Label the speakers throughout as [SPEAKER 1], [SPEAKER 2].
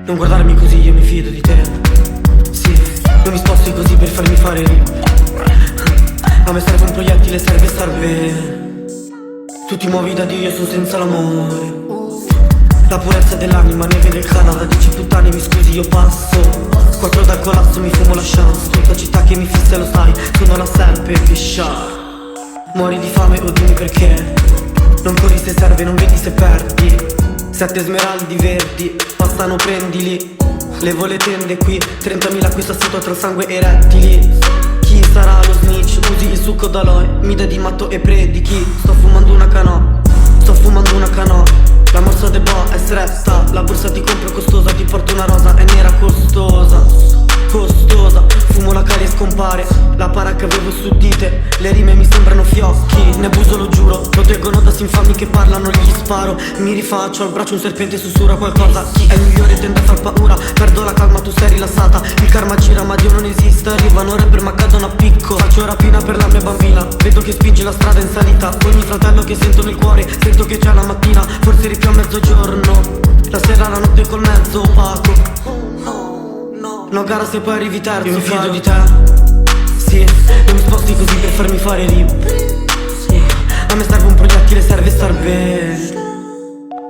[SPEAKER 1] Non guardarmi così, io mi fido di te. Sì, non mi sposti così per farmi fare libero. A me serve un proiettile, serve star bene. Tu ti muovi da Dio, io sono senza l'amore. La purezza dell'anima, neve del Canada. 10 puttane, mi scusi, io passo. 4 dal corazzo, mi fumo la chance. Tutta città che mi fissa, lo sai, sono la serpe che scià. Muori di fame o dimmi perché. Non corri se serve, non vedi se perdi. 7 smeraldi verdi, passano prendili. Levo le tende qui, 30.000 qui sotto tra il sangue e rettili. Chi sarà lo snitch? Usi il succo d'aloe, mi dai di matto e predichi. Sto fumando una canò, sto fumando una canò. La morsa de boa è stretta, la borsa ti compro costosa. Ti porto una rosa, è nera costosa, costosa. Fumo la cali e scompare, la para che avevo su dite. Le rime mi sembrano fiocchi, ne abuso lo giuro. Proteggono da sinfami che parlano, gli sparo. Mi rifaccio al braccio un serpente, sussurra qualcosa. Chi è il migliore tende a far paura, perdo la calma, tu sei rilassata. Il karma gira ma Dio non esiste, arrivano rapper ma cadono a picco. Faccio rapina per la mia bambina, vedo che spinge la strada in salita. Ogni fratello che sento nel cuore, sento che c'è la mattina. Forse più a mezzogiorno, la sera la notte col mezzo opaco. No gara se poi arrivi terzo. Io mi fido di te, sì. Non mi sposti così per farmi fare libero. A me serve un proiettile, serve star bene.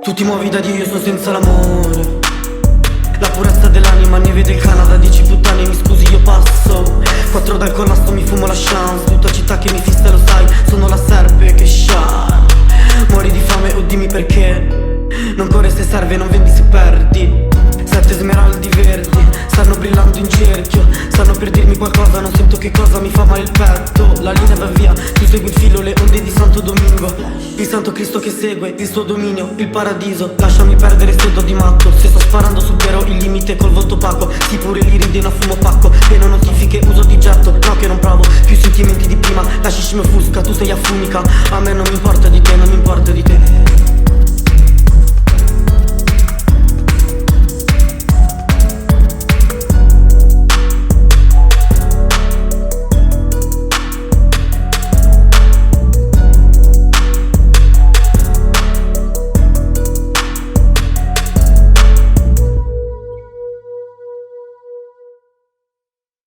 [SPEAKER 1] Tu ti muovi da Dio, io sono senza l'amore. La purezza dell'anima, neve del Canada. 10 puttane, mi scusi, io passo. 4 dal collasso, mi fumo la chance. Tutta città che mi fissa, lo sai, sono la serpe che scià. Muori di fame o dimmi perché. Non corri se serve, non vendi se perdi. 7 smeraldi verdi, stanno brillando in cerchio. Stanno per dirmi qualcosa, non sento che cosa, mi fa male il petto. La linea va via, tu segui il filo, le onde di Santo Domingo. Il Santo Cristo che segue il suo dominio, il paradiso. Lasciami perdere se do di matto, se